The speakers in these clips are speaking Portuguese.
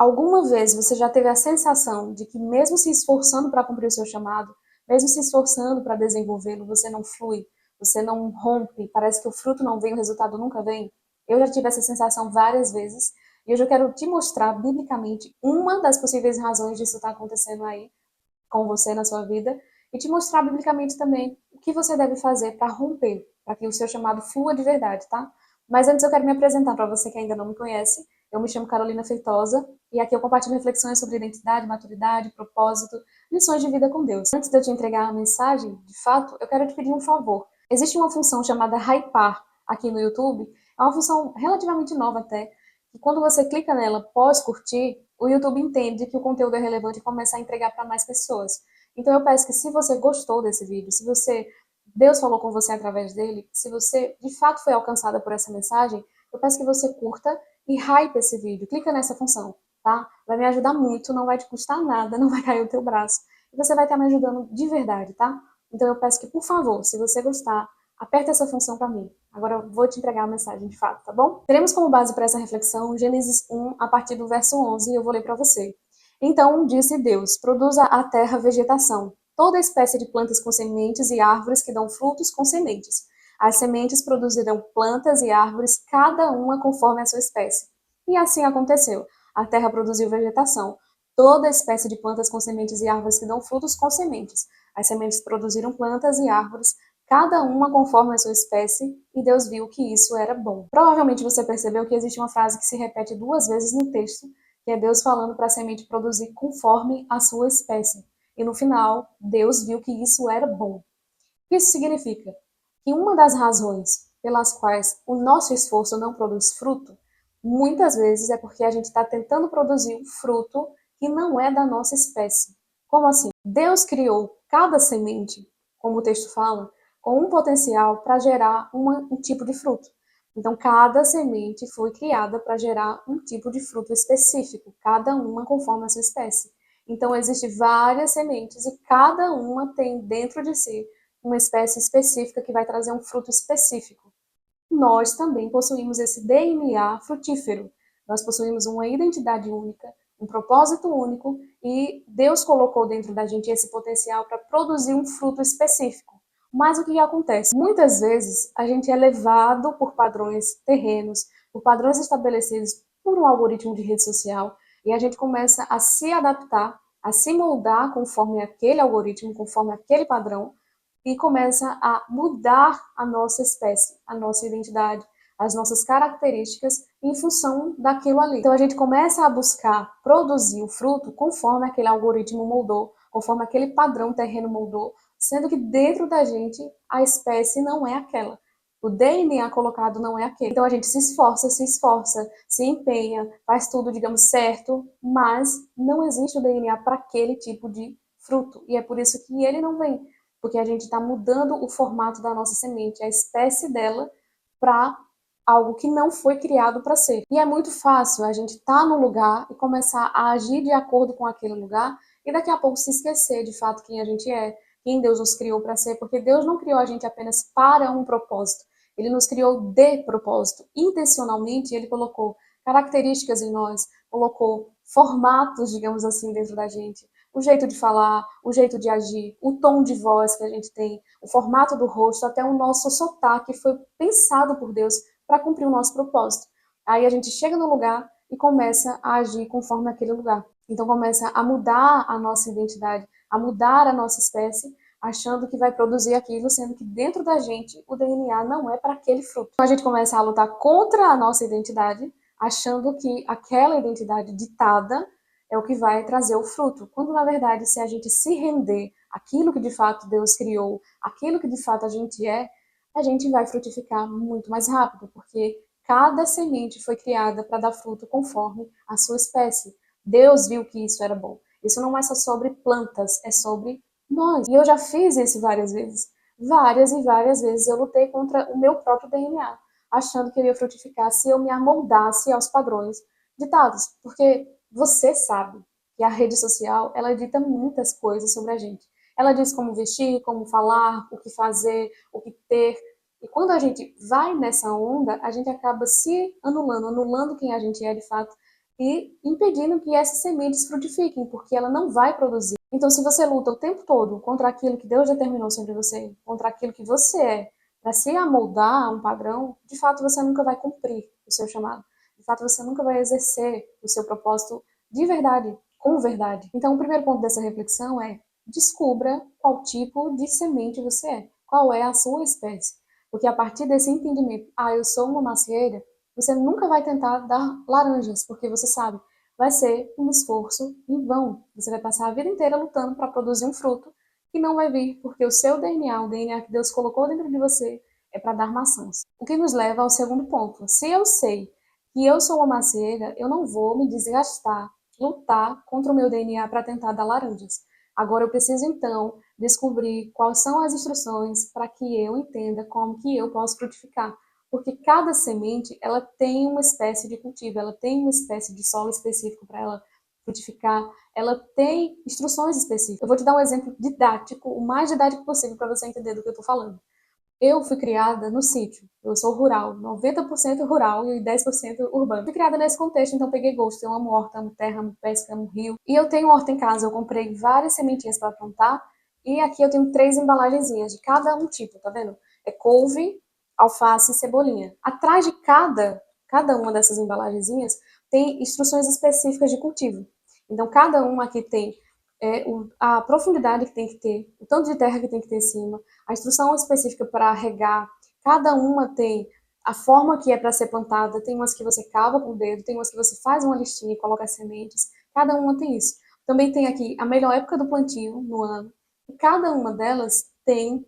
Alguma vez você já teve a sensação de que mesmo se esforçando para cumprir o seu chamado, mesmo se esforçando para desenvolvê-lo, você não flui, você não rompe, parece que o fruto não vem, o resultado nunca vem? Eu já tive essa sensação várias vezes e hoje eu quero te mostrar biblicamente uma das possíveis razões disso estar acontecendo aí com você na sua vida e te mostrar biblicamente também o que você deve fazer para romper, para que o seu chamado flua de verdade, tá? Mas antes eu quero me apresentar para você que ainda não me conhece. Eu me chamo Carolina Feitosa e aqui eu compartilho reflexões sobre identidade, maturidade, propósito, lições de vida com Deus. Antes de eu te entregar a mensagem, de fato, eu quero te pedir um favor. Existe uma função chamada Hypar aqui no YouTube, é uma função relativamente nova até, e quando você clica nela após curtir, o YouTube entende que o conteúdo é relevante e começa a entregar para mais pessoas. Então eu peço que se você gostou desse vídeo, se você Deus falou com você através dele, se você de fato foi alcançada por essa mensagem, eu peço que você curta e hype esse vídeo. Clica nessa função, tá? Vai me ajudar muito, não vai te custar nada, não vai cair o teu braço. E você vai estar me ajudando de verdade, tá? Então eu peço que, por favor, se você gostar, aperta essa função para mim. Agora eu vou te entregar a mensagem de fato, tá bom? Teremos como base para essa reflexão Gênesis 1, a partir do verso 11, e eu vou ler para você. Então disse Deus: produza a terra vegetação, toda espécie de plantas com sementes e árvores que dão frutos com sementes. As sementes produzirão plantas e árvores, cada uma conforme a sua espécie. E assim aconteceu. A terra produziu vegetação, toda espécie de plantas com sementes e árvores que dão frutos com sementes. As sementes produziram plantas e árvores, cada uma conforme a sua espécie, e Deus viu que isso era bom. Provavelmente você percebeu que existe uma frase que se repete duas vezes no texto, que é Deus falando para a semente produzir conforme a sua espécie. E no final, Deus viu que isso era bom. O que isso significa? Que uma das razões pelas quais o nosso esforço não produz fruto, muitas vezes é porque a gente está tentando produzir um fruto que não é da nossa espécie. Como assim? Deus criou cada semente, como o texto fala, com um potencial para gerar um tipo de fruto. Então, cada semente foi criada para gerar um tipo de fruto específico, cada uma conforme a sua espécie. Então, existem várias sementes e cada uma tem dentro de si uma espécie específica que vai trazer um fruto específico. Nós também possuímos esse DNA frutífero. Nós possuímos uma identidade única, um propósito único e Deus colocou dentro da gente esse potencial para produzir um fruto específico. Mas o que acontece? Muitas vezes a gente é levado por padrões terrenos, por padrões estabelecidos por um algoritmo de rede social e a gente começa a se adaptar, a se moldar conforme aquele algoritmo, conforme aquele padrão e começa a mudar a nossa espécie, a nossa identidade, as nossas características em função daquilo ali. Então a gente começa a buscar produzir o fruto conforme aquele algoritmo moldou, conforme aquele padrão terreno moldou, sendo que dentro da gente a espécie não é aquela. O DNA colocado não é aquele. Então a gente se esforça, se empenha, faz tudo, digamos, certo, mas não existe o DNA para aquele tipo de fruto. E é por isso que ele não vem, porque a gente está mudando o formato da nossa semente, a espécie dela, para algo que não foi criado para ser. E é muito fácil a gente estar no lugar e começar a agir de acordo com aquele lugar e daqui a pouco se esquecer de fato quem a gente é, quem Deus nos criou para ser, porque Deus não criou a gente apenas para um propósito. Ele nos criou de propósito. Intencionalmente, ele colocou características em nós, colocou formatos, digamos assim, dentro da gente. O jeito de falar, o jeito de agir, o tom de voz que a gente tem, o formato do rosto, até o nosso sotaque foi pensado por Deus para cumprir o nosso propósito. Aí a gente chega no lugar e começa a agir conforme aquele lugar. Então começa a mudar a nossa identidade, a mudar a nossa espécie, achando que vai produzir aquilo, sendo que dentro da gente o DNA não é para aquele fruto. Então a gente começa a lutar contra a nossa identidade, achando que aquela identidade ditada é o que vai trazer o fruto. Quando, na verdade, se a gente se render àquilo que de fato Deus criou, aquilo que de fato a gente vai frutificar muito mais rápido, porque cada semente foi criada para dar fruto conforme a sua espécie. Deus viu que isso era bom. Isso não é só sobre plantas, é sobre nós. E eu já fiz isso várias vezes. Várias e várias vezes eu lutei contra o meu próprio DNA, achando que eu ia frutificar se eu me amoldasse aos padrões ditados. Porque você sabe que a rede social, ela dita muitas coisas sobre a gente. Ela diz como vestir, como falar, o que fazer, o que ter. E quando a gente vai nessa onda, a gente acaba se anulando, anulando quem a gente é de fato e impedindo que essas sementes frutifiquem, porque ela não vai produzir. Então, se você luta o tempo todo contra aquilo que Deus determinou sobre você, contra aquilo que você é, para se amoldar a um padrão, de fato você nunca vai cumprir o seu chamado. De fato, você nunca vai exercer o seu propósito de verdade, com verdade. Então, o primeiro ponto dessa reflexão é: descubra qual tipo de semente você é, qual é a sua espécie. Porque a partir desse entendimento, eu sou uma macieira, você nunca vai tentar dar laranjas, porque você sabe, vai ser um esforço em vão. Você vai passar a vida inteira lutando para produzir um fruto que não vai vir, porque o seu DNA, o DNA que Deus colocou dentro de você, é para dar maçãs. O que nos leva ao segundo ponto. Se eu sei que eu sou uma macieira, eu não vou me desgastar, lutar contra o meu DNA para tentar dar laranjas. Agora eu preciso então descobrir quais são as instruções para que eu entenda como que eu posso frutificar. Porque cada semente, ela tem uma espécie de cultivo, ela tem uma espécie de solo específico para ela frutificar, ela tem instruções específicas. Eu vou te dar um exemplo didático, o mais didático possível para você entender do que eu estou falando. Eu fui criada no sítio, eu sou rural, 90% rural e 10% urbano. Fui criada nesse contexto, então peguei gosto. Eu amo horta, amo terra, amo pesca, amo rio. E eu tenho horta em casa, eu comprei várias sementinhas para plantar. E aqui eu tenho 3 embalagenzinhas de cada um tipo, tá vendo? É couve, alface e cebolinha. Atrás de cada uma dessas embalagenzinhas tem instruções específicas de cultivo. Então cada uma aqui tem a profundidade que tem que ter, o tanto de terra que tem que ter em cima, a instrução específica para regar, cada uma tem a forma que é para ser plantada, tem umas que você cava com o dedo, tem umas que você faz uma listinha e coloca as sementes, cada uma tem isso. Também tem aqui a melhor época do plantio no ano, e cada uma delas tem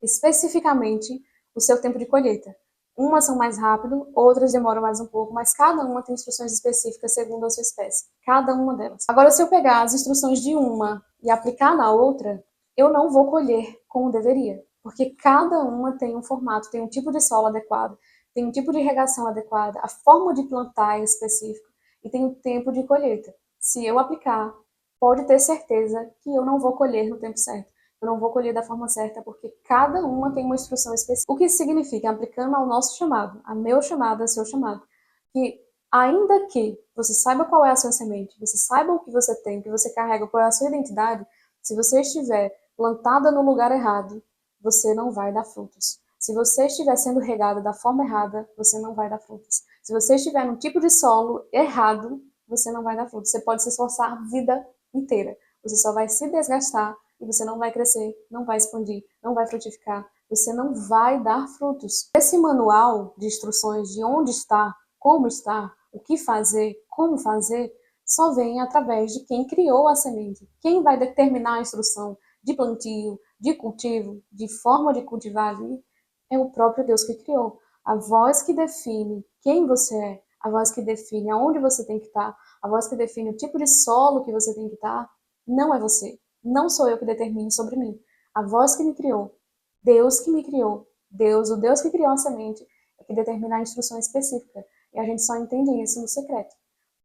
especificamente o seu tempo de colheita. Umas são mais rápido, outras demoram mais um pouco, mas cada uma tem instruções específicas segundo a sua espécie. Cada uma delas. Agora, se eu pegar as instruções de uma e aplicar na outra, eu não vou colher como deveria. Porque cada uma tem um formato, tem um tipo de solo adequado, tem um tipo de irrigação adequada, a forma de plantar é específica e tem um tempo de colheita. Se eu aplicar, pode ter certeza que eu não vou colher no tempo certo. Eu não vou colher da forma certa, porque cada uma tem uma instrução específica. O que significa, aplicando ao nosso chamado, a meu chamado, a seu chamado, que ainda que você saiba qual é a sua semente, você saiba o que você tem, o que você carrega, qual é a sua identidade, se você estiver plantada no lugar errado, você não vai dar frutos. Se você estiver sendo regada da forma errada, você não vai dar frutos. Se você estiver no tipo de solo errado, você não vai dar frutos. Você pode se esforçar a vida inteira. Você só vai se desgastar e você não vai crescer, não vai expandir, não vai frutificar, você não vai dar frutos. Esse manual de instruções de onde está, como está, o que fazer, como fazer, só vem através de quem criou a semente. Quem vai determinar a instrução de plantio, de cultivo, de forma de cultivar ali, é o próprio Deus que criou. A voz que define quem você é, a voz que define aonde você tem que estar, a voz que define o tipo de solo que você tem que estar, não é você. Não sou eu que determino sobre mim. A voz que me criou, Deus que me criou, Deus, o Deus que criou a semente, é que determina a instrução específica. E a gente só entende isso no secreto.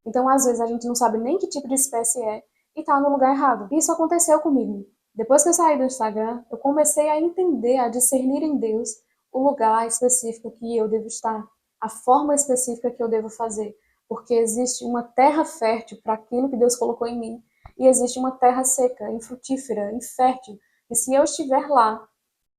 Então, às vezes, a gente não sabe nem que tipo de espécie é e tá no lugar errado. Isso aconteceu comigo. Depois que eu saí do Instagram, eu comecei a entender, a discernir em Deus o lugar específico que eu devo estar, a forma específica que eu devo fazer. Porque existe uma terra fértil para aquilo que Deus colocou em mim e existe uma terra seca, infrutífera, infértil. E se eu estiver lá,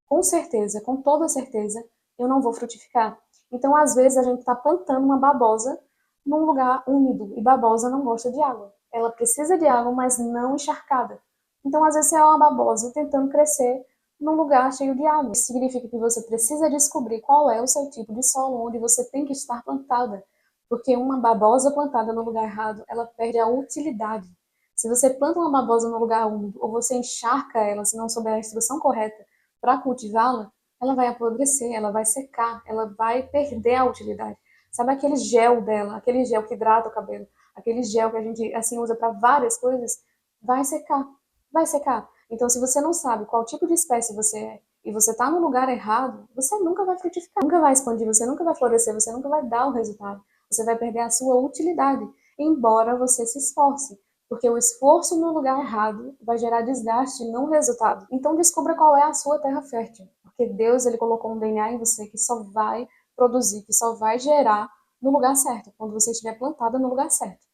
com certeza, com toda certeza, eu não vou frutificar. Então, às vezes, a gente está plantando uma babosa num lugar úmido, e babosa não gosta de água. Ela precisa de água, mas não encharcada. Então, às vezes, é uma babosa tentando crescer num lugar cheio de água. Isso significa que você precisa descobrir qual é o seu tipo de solo, onde você tem que estar plantada. Porque uma babosa plantada no lugar errado, ela perde a utilidade. Se você planta uma babosa no lugar úmido, ou você encharca ela se não souber a instrução correta para cultivá-la, ela vai apodrecer, ela vai secar, ela vai perder a utilidade. Sabe aquele gel dela, aquele gel que hidrata o cabelo, aquele gel que a gente assim usa para várias coisas, vai secar, vai secar. Então, se você não sabe qual tipo de espécie você é e você está no lugar errado, você nunca vai frutificar, nunca vai expandir, você nunca vai florescer, você nunca vai dar o resultado. Você vai perder a sua utilidade, embora você se esforce. Porque o esforço no lugar errado vai gerar desgaste e não resultado. Então descubra qual é a sua terra fértil. Porque Deus ele colocou um DNA em você que só vai produzir, que só vai gerar no lugar certo, quando você estiver plantada no lugar certo.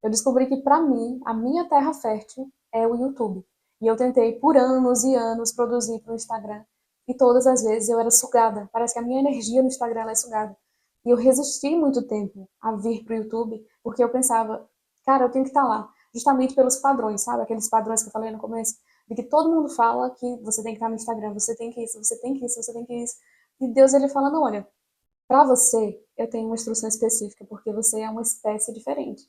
Eu descobri que, para mim, a minha terra fértil é o YouTube. E eu tentei por anos e anos produzir para o Instagram. E todas as vezes eu era sugada. Parece que a minha energia no Instagram ela é sugada. E eu resisti muito tempo a vir para o YouTube, porque eu pensava, cara, eu tenho que estar lá. Justamente pelos padrões, sabe? Aqueles padrões que eu falei no começo. De que todo mundo fala que você tem que estar no Instagram, você tem que isso, você tem que isso, você tem que isso. E Deus, ele fala, não, olha, para você, eu tenho uma instrução específica, porque você é uma espécie diferente.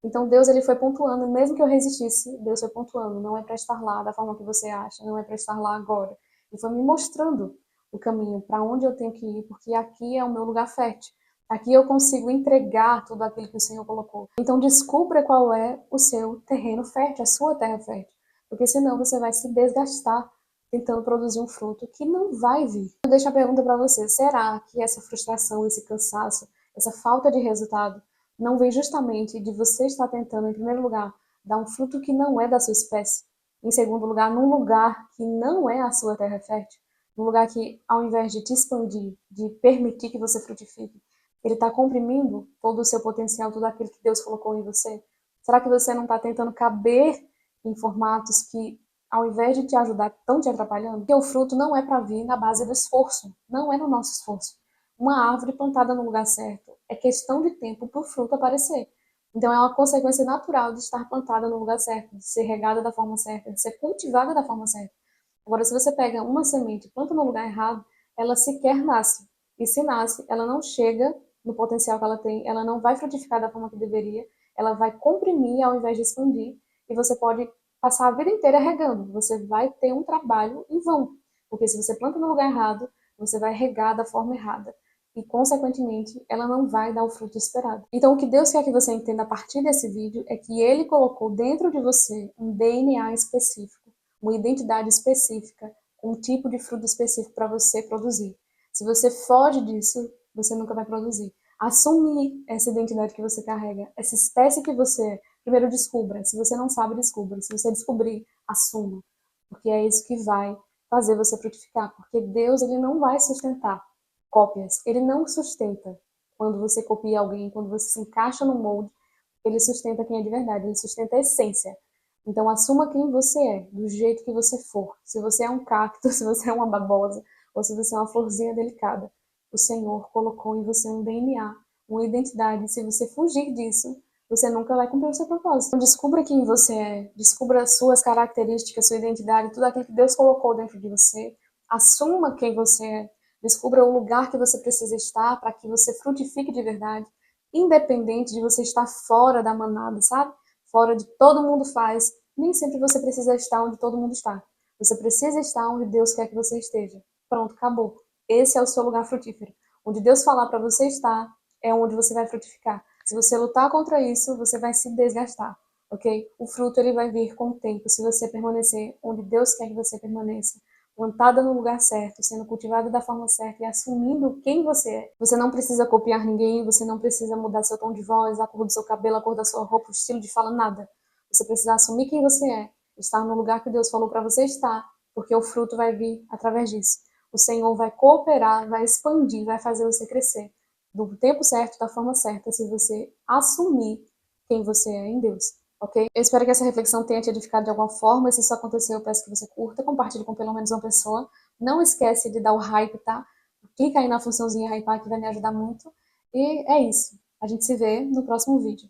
Então Deus ele foi pontuando, mesmo que eu resistisse, Deus foi pontuando, não é para estar lá da forma que você acha, não é para estar lá agora. E foi me mostrando o caminho para onde eu tenho que ir, porque aqui é o meu lugar fértil. Aqui eu consigo entregar tudo aquilo que o Senhor colocou. Então descubra qual é o seu terreno fértil, a sua terra fértil, porque senão você vai se desgastar tentando produzir um fruto que não vai vir. Eu deixo a pergunta para você: será que essa frustração, esse cansaço, essa falta de resultado não vem justamente de você estar tentando, em primeiro lugar, dar um fruto que não é da sua espécie, em segundo lugar, num lugar que não é a sua terra fértil, num lugar que, ao invés de te expandir, de permitir que você frutifique, ele está comprimindo todo o seu potencial, tudo aquilo que Deus colocou em você? Será que você não está tentando caber em formatos que, ao invés de te ajudar, estão te atrapalhando? Porque o fruto não é para vir na base do esforço, não é no nosso esforço. Uma árvore plantada no lugar certo é questão de tempo para o fruto aparecer. Então é uma consequência natural de estar plantada no lugar certo, de ser regada da forma certa, de ser cultivada da forma certa. Agora, se você pega uma semente e planta no lugar errado, ela sequer nasce. E se nasce, ela não chega no potencial que ela tem, ela não vai frutificar da forma que deveria, ela vai comprimir ao invés de expandir, e você pode passar a vida inteira regando. Você vai ter um trabalho em vão. Porque se você planta no lugar errado, você vai regar da forma errada e, consequentemente, ela não vai dar o fruto esperado. Então, o que Deus quer que você entenda a partir desse vídeo é que Ele colocou dentro de você um DNA específico, uma identidade específica, um tipo de fruto específico para você produzir. Se você foge disso, você nunca vai produzir. Assumir essa identidade que você carrega, essa espécie que você é, primeiro descubra. Se você não sabe, descubra. Se você descobrir, assuma. Porque é isso que vai fazer você frutificar. Porque Deus, ele não vai sustentar cópias. Ele não sustenta quando você copia alguém, quando você se encaixa no molde, ele sustenta quem é de verdade, ele sustenta a essência. Então assuma quem você é, do jeito que você for. Se você é um cacto, se você é uma babosa, ou se você é uma florzinha delicada, o Senhor colocou em você um DNA, uma identidade. Se você fugir disso, você nunca vai cumprir o seu propósito. Então descubra quem você é, descubra as suas características, sua identidade, tudo aquilo que Deus colocou dentro de você. Assuma quem você é. Descubra o lugar que você precisa estar para que você frutifique de verdade, independente de você estar fora da manada, sabe? Fora de todo mundo faz. Nem sempre você precisa estar onde todo mundo está. Você precisa estar onde Deus quer que você esteja. Pronto, acabou. Esse é o seu lugar frutífero. Onde Deus falar para você estar, é onde você vai frutificar. Se você lutar contra isso, você vai se desgastar, ok? O fruto ele vai vir com o tempo, se você permanecer onde Deus quer que você permaneça, plantada no lugar certo, sendo cultivada da forma certa e assumindo quem você é. Você não precisa copiar ninguém, você não precisa mudar seu tom de voz, a cor do seu cabelo, a cor da sua roupa, o estilo de fala, nada. Você precisa assumir quem você é, estar no lugar que Deus falou para você estar, porque o fruto vai vir através disso. O Senhor vai cooperar, vai expandir, vai fazer você crescer do tempo certo, da forma certa, se você assumir quem você é em Deus, ok? Eu espero que essa reflexão tenha te edificado de alguma forma. Se isso aconteceu, eu peço que você curta, compartilhe com pelo menos uma pessoa. Não esquece de dar o hype, tá? Clica aí na funçãozinha hypar que vai me ajudar muito. E é isso. A gente se vê no próximo vídeo.